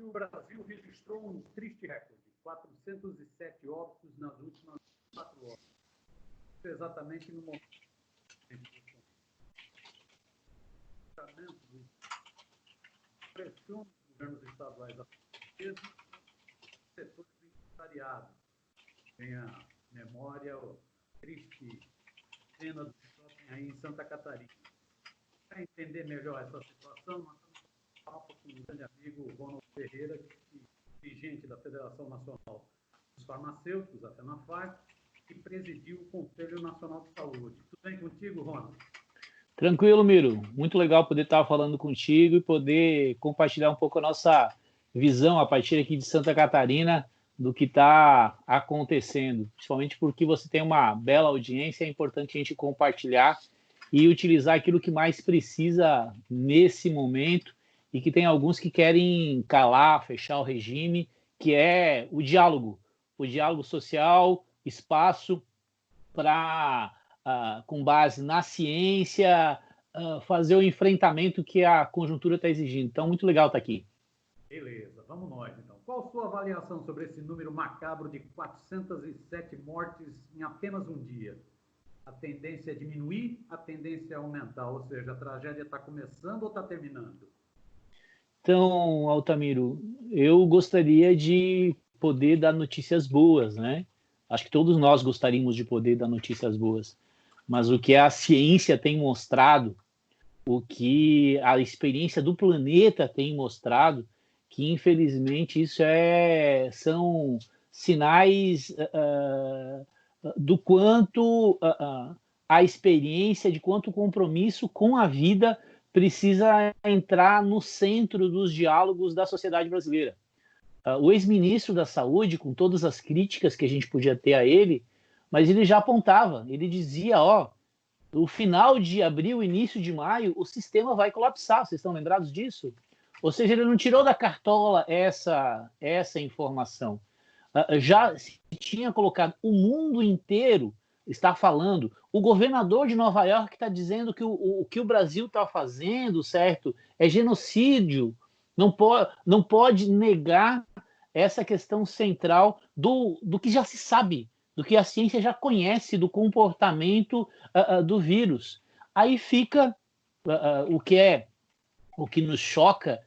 o Brasil registrou um triste recorde, 407 óbitos nas últimas 4 horas. Exatamente no momento do pressão dos governos estaduais a setor do empresariado. Tem a memória, a triste cena do shopping aí em Santa Catarina. Para entender melhor essa situação, nós estamos com o grande amigo Ronald Ferreira, dirigente da Federação Nacional dos Farmacêuticos, a FENAFAR, que presidiu o Conselho Nacional de Saúde. Tudo bem contigo, Ronald? Tranquilo, Miro. Muito legal poder estar falando contigo e poder compartilhar um pouco a nossa visão a partir aqui de Santa Catarina do que está acontecendo. Principalmente porque você tem uma bela audiência, é importante a gente compartilhar e utilizar aquilo que mais precisa nesse momento e que tem alguns que querem calar, fechar o regime, que é o diálogo social, espaço para, com base na ciência, fazer o enfrentamento que a conjuntura está exigindo. Então, muito legal estar aqui. Beleza, vamos nós, então. Qual a sua avaliação sobre esse número macabro de 407 mortes em apenas um dia? A tendência é diminuir, a tendência é aumentar, ou seja, a tragédia está começando ou está terminando? Então, Altamiro, eu gostaria de poder dar notícias boas, né? Acho que todos nós gostaríamos de poder dar notícias boas, mas o que a ciência tem mostrado, o que a experiência do planeta tem mostrado, que infelizmente isso são sinais do quanto a experiência, de quanto o compromisso com a vida precisa entrar no centro dos diálogos da sociedade brasileira. O ex-ministro da Saúde, com todas as críticas que a gente podia ter a ele, mas ele já apontava, ele dizia, no final de abril, início de maio, o sistema vai colapsar, vocês estão lembrados disso? Ou seja, ele não tirou da cartola essa informação. Já se tinha colocado, o mundo inteiro está falando, o governador de Nova York está dizendo que o que o Brasil está fazendo, certo, é genocídio, não pode negar essa questão central do que já se sabe, do que a ciência já conhece, do comportamento do vírus. Aí fica o que nos choca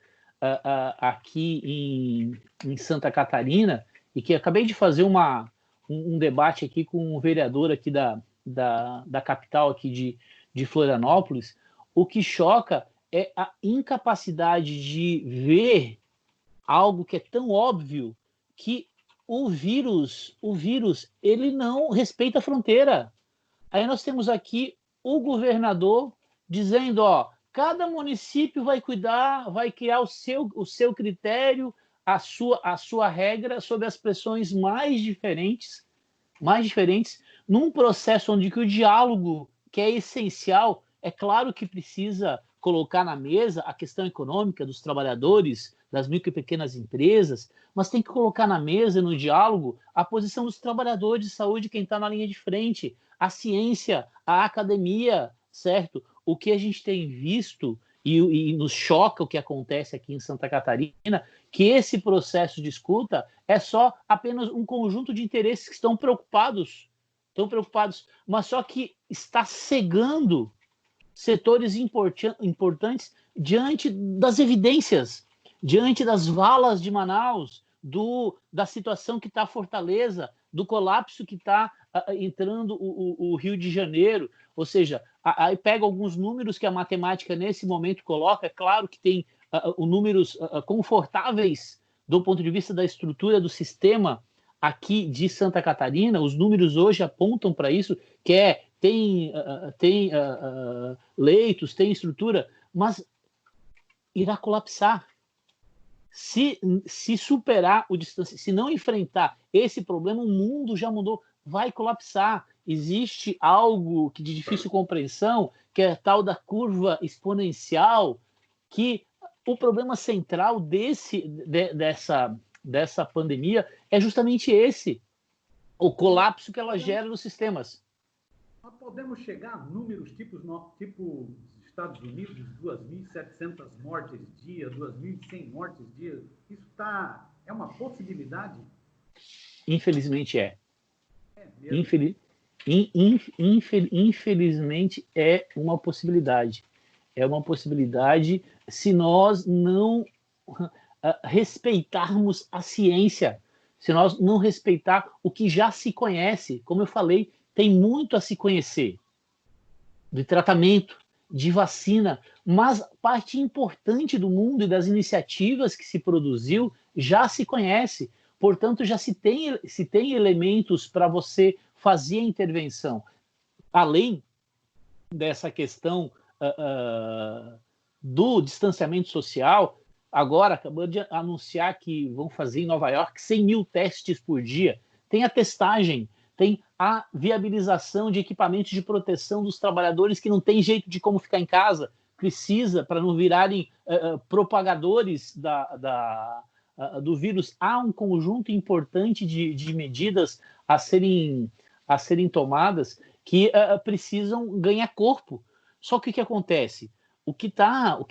aqui em Santa Catarina, e que acabei de fazer um debate aqui com um vereador aqui da capital aqui de Florianópolis. O que choca é a incapacidade de ver algo que é tão óbvio, que o vírus ele não respeita a fronteira. Aí nós temos aqui o governador dizendo, cada município vai cuidar, vai criar o seu critério, a sua regra sobre as pressões mais diferentes, num processo onde que o diálogo, que é essencial, é claro que precisa colocar na mesa a questão econômica dos trabalhadores, das micro e pequenas empresas, mas tem que colocar na mesa, no diálogo, a posição dos trabalhadores de saúde, quem está na linha de frente, a ciência, a academia, certo? O que a gente tem visto, e nos choca o que acontece aqui em Santa Catarina, que esse processo de escuta é só apenas um conjunto de interesses que estão preocupados, mas só que está cegando setores importantes diante das evidências, diante das valas de Manaus, da situação que está Fortaleza, do colapso que está entrando o Rio de Janeiro. Ou seja, aí pega alguns números que a matemática nesse momento coloca. É claro que tem números confortáveis do ponto de vista da estrutura do sistema aqui de Santa Catarina. Os números hoje apontam para isso, que tem leitos, tem estrutura, mas irá colapsar. Se superar o distanciamento, se não enfrentar esse problema, o mundo já mudou, vai colapsar. Existe algo que de difícil compreensão, que é a tal da curva exponencial, que o problema central dessa pandemia é justamente esse, o colapso que ela gera nos sistemas. Nós podemos chegar a números tipo Estados Unidos, 2.700 mortes dia, 2.100 mortes dia. Isso é uma possibilidade? Infelizmente é. Mesmo? Infelizmente é uma possibilidade. É uma possibilidade se nós não respeitarmos a ciência, se nós não respeitar o que já se conhece. Como eu falei, tem muito a se conhecer de tratamento, de vacina, mas parte importante do mundo e das iniciativas que se produziu já se conhece. Portanto, já se tem elementos para você fazer a intervenção. Além dessa questão do distanciamento social, agora acabou de anunciar que vão fazer em Nova York 100 mil testes por dia. Tem a testagem, tem a viabilização de equipamentos de proteção dos trabalhadores que não tem jeito de como ficar em casa, precisa, para não virarem propagadores do vírus. Há um conjunto importante de medidas a serem tomadas que precisam ganhar corpo. Só que o que acontece? O que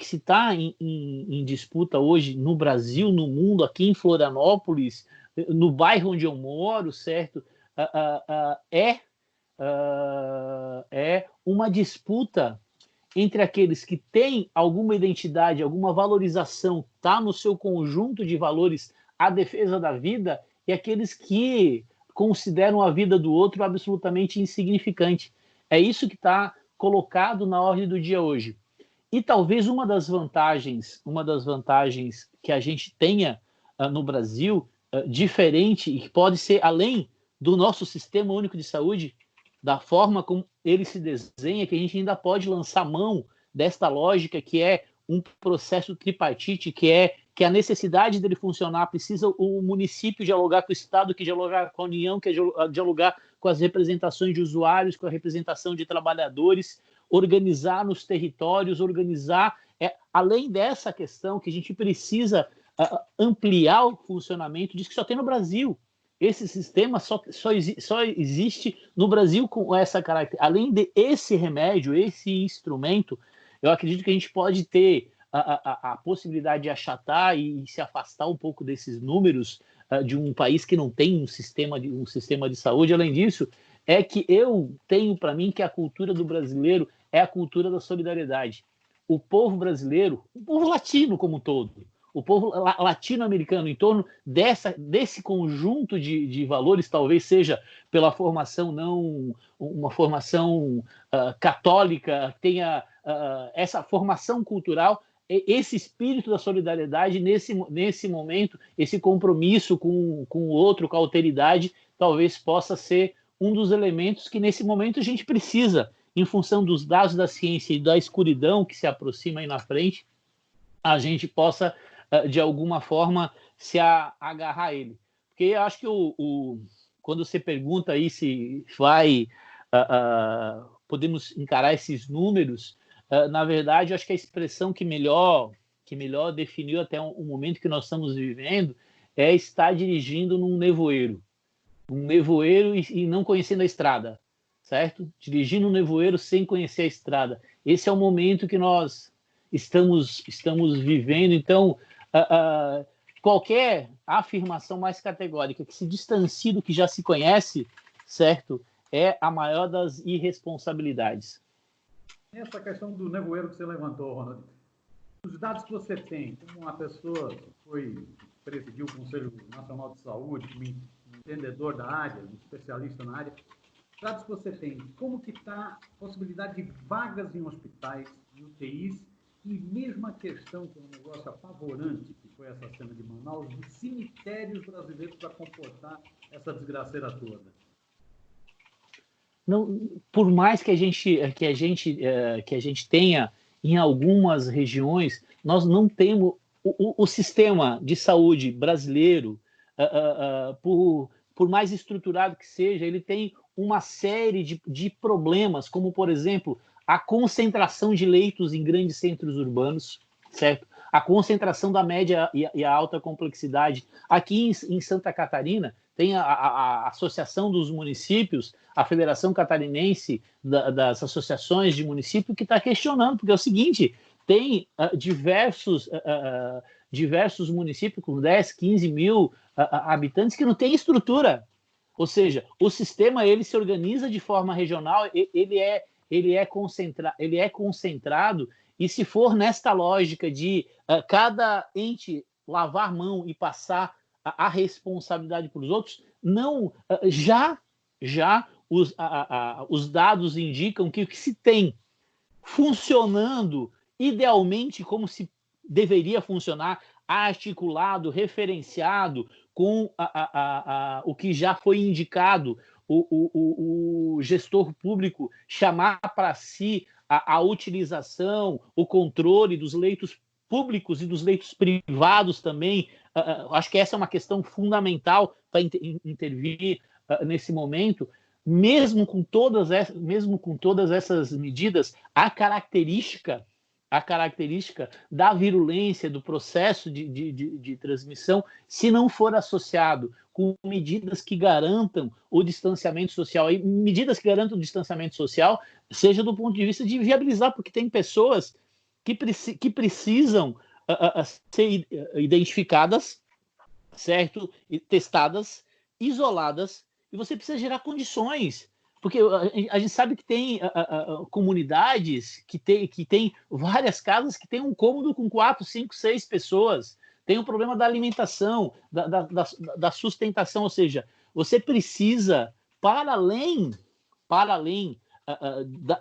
se está em disputa hoje no Brasil, no mundo, aqui em Florianópolis, no bairro onde eu moro, certo? É uma disputa entre aqueles que têm alguma identidade, alguma valorização, está no seu conjunto de valores a defesa da vida, e aqueles que consideram a vida do outro absolutamente insignificante. É isso que está colocado na ordem do dia hoje. E talvez uma das vantagens que a gente tenha no Brasil, diferente, e que pode ser além do nosso Sistema Único de Saúde, da forma como ele se desenha, que a gente ainda pode lançar mão desta lógica que é um processo tripartite, que é que a necessidade dele funcionar precisa o município dialogar com o Estado, que dialogar com a União, que dialogar com as representações de usuários, com a representação de trabalhadores, organizar nos territórios, organizar. Além dessa questão que a gente precisa ampliar o funcionamento, diz que só tem no Brasil. Esse sistema só existe no Brasil com essa característica. Além desse remédio, esse instrumento, eu acredito que a gente pode ter a possibilidade de achatar e se afastar um pouco desses números de um país que não tem um sistema de saúde. Além disso, é que eu tenho para mim que a cultura do brasileiro é a cultura da solidariedade. O povo brasileiro, o povo latino como um todo, o povo latino-americano, em torno desse conjunto de valores, talvez seja pela formação, não uma formação católica, tenha essa formação cultural, esse espírito da solidariedade nesse momento, esse compromisso com o outro, com a alteridade, talvez possa ser um dos elementos que nesse momento a gente precisa, em função dos dados da ciência e da escuridão que se aproxima aí na frente, a gente possa de alguma forma se agarrar a ele. Porque eu acho que quando você pergunta aí se podemos encarar esses números, na verdade, eu acho que a expressão que melhor definiu até o momento que nós estamos vivendo é estar dirigindo num nevoeiro e não conhecendo a estrada, certo? Dirigindo um nevoeiro sem conhecer a estrada. Esse é o momento que nós estamos vivendo. Então, qualquer afirmação mais categórica que se distancie do que já se conhece, certo? É a maior das irresponsabilidades. Essa questão do nevoeiro que você levantou, Ronald, os dados que você tem, como uma pessoa que presidiu o Conselho Nacional de Saúde, um entendedor da área, um especialista na área, os dados que você tem, como que está a possibilidade de vagas em hospitais, em UTIs, e mesmo a questão, que é um negócio apavorante, que foi essa cena de Manaus, dos cemitérios brasileiros para comportar essa desgraceira toda? Não, por mais que a gente tenha em algumas regiões, nós não temos o sistema de saúde brasileiro, por mais estruturado que seja, ele tem uma série de problemas, como, por exemplo, a concentração de leitos em grandes centros urbanos, certo? A concentração da média e a alta complexidade. Aqui em Santa Catarina, tem a Associação dos Municípios, a Federação Catarinense das Associações de Município, que está questionando, porque é o seguinte, tem diversos municípios com 10, 15 mil habitantes que não têm estrutura. Ou seja, o sistema ele se organiza de forma regional, ele é concentrado, e se for nesta lógica de cada ente lavar mão e passar a responsabilidade para os outros, não, já os dados indicam que o que se tem funcionando idealmente como se deveria funcionar, articulado, referenciado com o que já foi indicado, o gestor público chamar para si a utilização, o controle dos leitos públicos e dos leitos privados também. Acho que essa é uma questão fundamental para intervir nesse momento. Mesmo com todas essas medidas, a característica da virulência do processo de transmissão, se não for associado com medidas que garantam o distanciamento social, e medidas que garantam o distanciamento social, seja do ponto de vista de viabilizar, porque tem pessoas que precisam ser identificadas, certo? E testadas, isoladas, e você precisa gerar condições, porque a gente sabe que tem comunidades que tem várias casas que tem um cômodo com 4, 5, 6 pessoas, tem o problema da alimentação, da sustentação, ou seja, você precisa, para além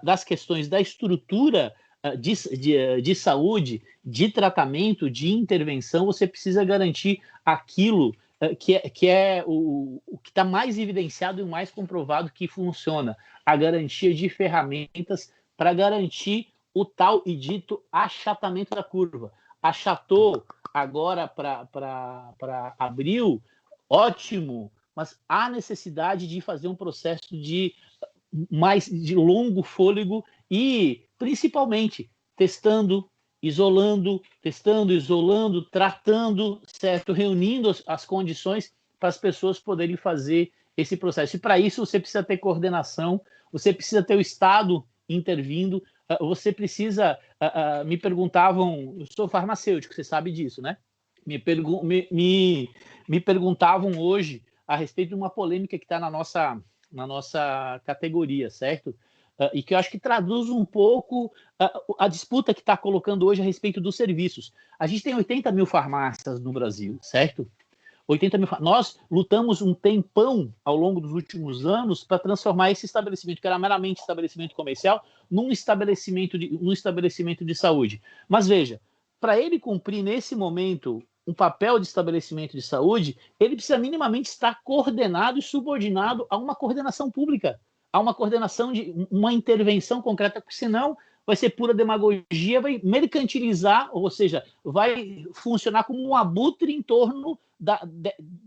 das questões da estrutura de saúde, de tratamento, de intervenção, você precisa garantir aquilo que é o que está mais evidenciado e mais comprovado que funciona, a garantia de ferramentas para garantir o tal e dito achatamento da curva. Achatou agora para abril, ótimo, mas há necessidade de fazer um processo de longo fôlego e, principalmente, testando, isolando, tratando, certo? Reunindo as condições para as pessoas poderem fazer esse processo. E para isso você precisa ter coordenação, você precisa ter o Estado intervindo, você precisa... me perguntavam, eu sou farmacêutico, você sabe disso, né? Me perguntavam hoje a respeito de uma polêmica que está na nossa categoria, certo? E que eu acho que traduz um pouco a disputa que está colocando hoje a respeito dos serviços. A gente tem 80 mil farmácias no Brasil, certo? 80 mil. Nós lutamos um tempão ao longo dos últimos anos para transformar esse estabelecimento, que era meramente estabelecimento comercial, num estabelecimento de saúde. Mas veja, para ele cumprir nesse momento um papel de estabelecimento de saúde, ele precisa minimamente estar coordenado e subordinado a uma coordenação pública, a uma coordenação de uma intervenção concreta, porque senão vai ser pura demagogia, vai mercantilizar, ou seja, vai funcionar como um abutre em torno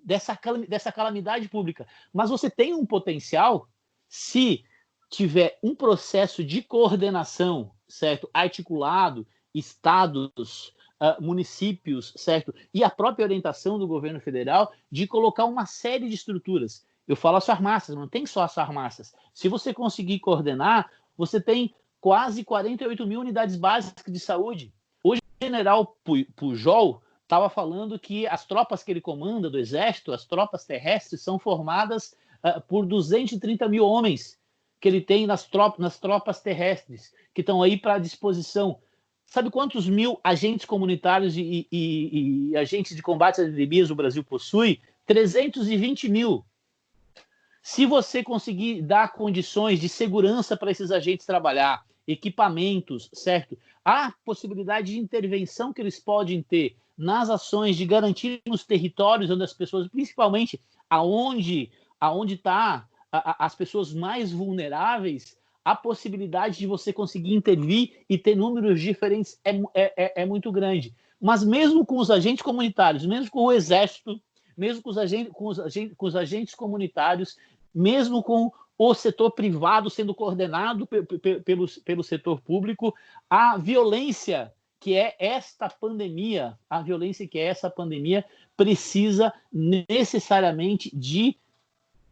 dessa calamidade pública. Mas você tem um potencial, se tiver um processo de coordenação, certo, articulado, estados, municípios, certo, e a própria orientação do governo federal de colocar uma série de estruturas. Eu falo as farmácias, não tem só as farmácias. Se você conseguir coordenar, você tem quase 48 mil unidades básicas de saúde. Hoje, o general Pujol estava falando que as tropas que ele comanda do Exército, as tropas terrestres, são formadas por 230 mil homens que ele tem nas tropas terrestres, que estão aí para disposição. Sabe quantos mil agentes comunitários e agentes de combate às epidemias o Brasil possui? 320 mil. Se você conseguir dar condições de segurança para esses agentes trabalhar, equipamentos, certo? Há possibilidade de intervenção que eles podem ter nas ações de garantir nos territórios onde as pessoas, principalmente aonde está as pessoas mais vulneráveis, a possibilidade de você conseguir intervir e ter números diferentes é muito grande. Mas mesmo com os agentes comunitários, mesmo com o Exército, mesmo com os agentes comunitários, mesmo com o setor privado sendo coordenado pelo setor público, a violência que é esta pandemia, a violência que é essa pandemia, precisa necessariamente de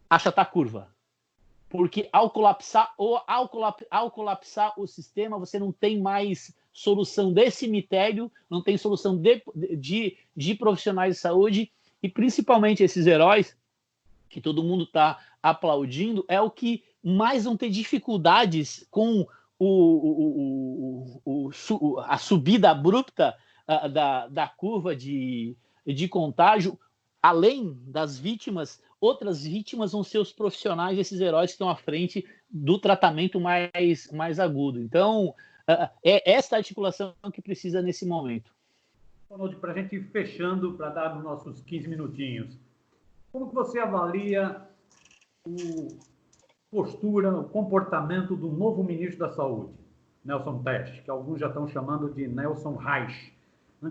achatar a curva. Porque ao colapsar o sistema, você não tem mais solução de cemitério, não tem solução de profissionais de saúde, e principalmente esses heróis, que todo mundo está aplaudindo, é o que mais vão ter dificuldades com a subida abrupta da curva de contágio. Além das vítimas, outras vítimas vão ser os profissionais, esses heróis que estão à frente do tratamento mais agudo. Então, é essa articulação que precisa nesse momento. Ronald, para a gente ir fechando, para dar os nossos 15 minutinhos, como que você avalia o comportamento do novo ministro da Saúde, Nelson Teich, que alguns já estão chamando de Nelson Reich?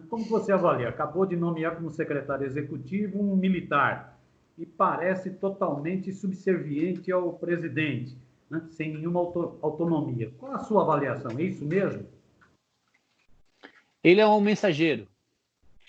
Como que você avalia? Acabou de nomear como secretário executivo um militar e parece totalmente subserviente ao presidente, né? Sem nenhuma autonomia. Qual a sua avaliação? É isso mesmo? Ele é um mensageiro.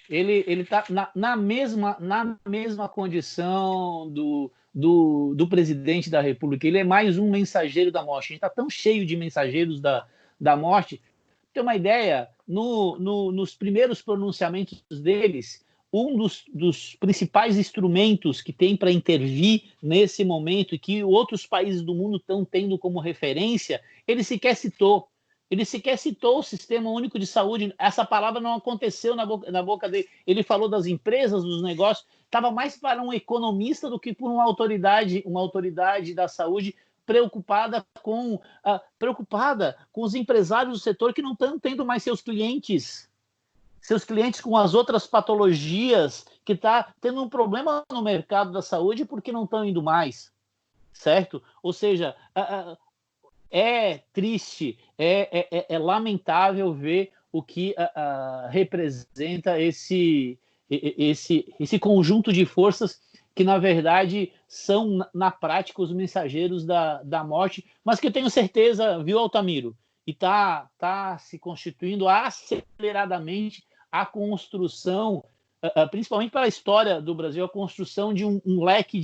Ele está na mesma condição do presidente da República. Ele é mais um mensageiro da morte. A gente está tão cheio de mensageiros da morte. Pra ter uma ideia, nos primeiros pronunciamentos deles, um dos principais instrumentos que tem para intervir nesse momento e que outros países do mundo estão tendo como referência, ele sequer citou. Ele sequer citou o Sistema Único de Saúde. Essa palavra não aconteceu na boca dele. Ele falou das empresas, dos negócios. Estava mais para um economista do que por uma autoridade da saúde preocupada com os empresários do setor que não estão tendo mais seus clientes com as outras patologias, que está tendo um problema no mercado da saúde porque não estão indo mais, certo? Ou seja, é triste, é lamentável ver o que representa esse conjunto de forças que, na verdade, são, na prática, os mensageiros da morte, mas que eu tenho certeza, viu, Altamiro, e está se constituindo aceleradamente a construção, principalmente para a história do Brasil, a construção de um leque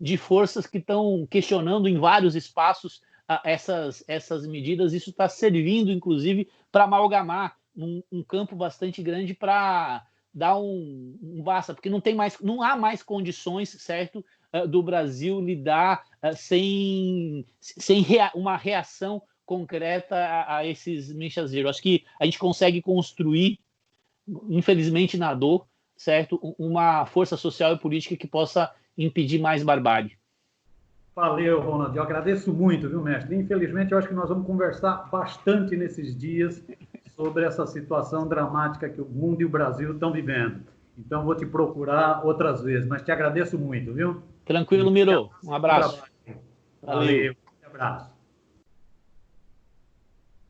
de forças que estão questionando em vários espaços essas medidas. Isso está servindo, inclusive, para amalgamar um campo bastante grande para dar um basta, porque não há mais condições, certo, do Brasil lidar sem uma reação concreta a esses mensageiros. Acho que a gente consegue construir, infelizmente na dor, certo, uma força social e política que possa impedir mais barbárie. Valeu, Ronald. Eu agradeço muito, viu, mestre? Infelizmente, eu acho que nós vamos conversar bastante nesses dias sobre essa situação dramática que o mundo e o Brasil estão vivendo. Então, vou te procurar outras vezes, mas te agradeço muito, viu? Tranquilo, Miro. Um abraço. Valeu. Um abraço.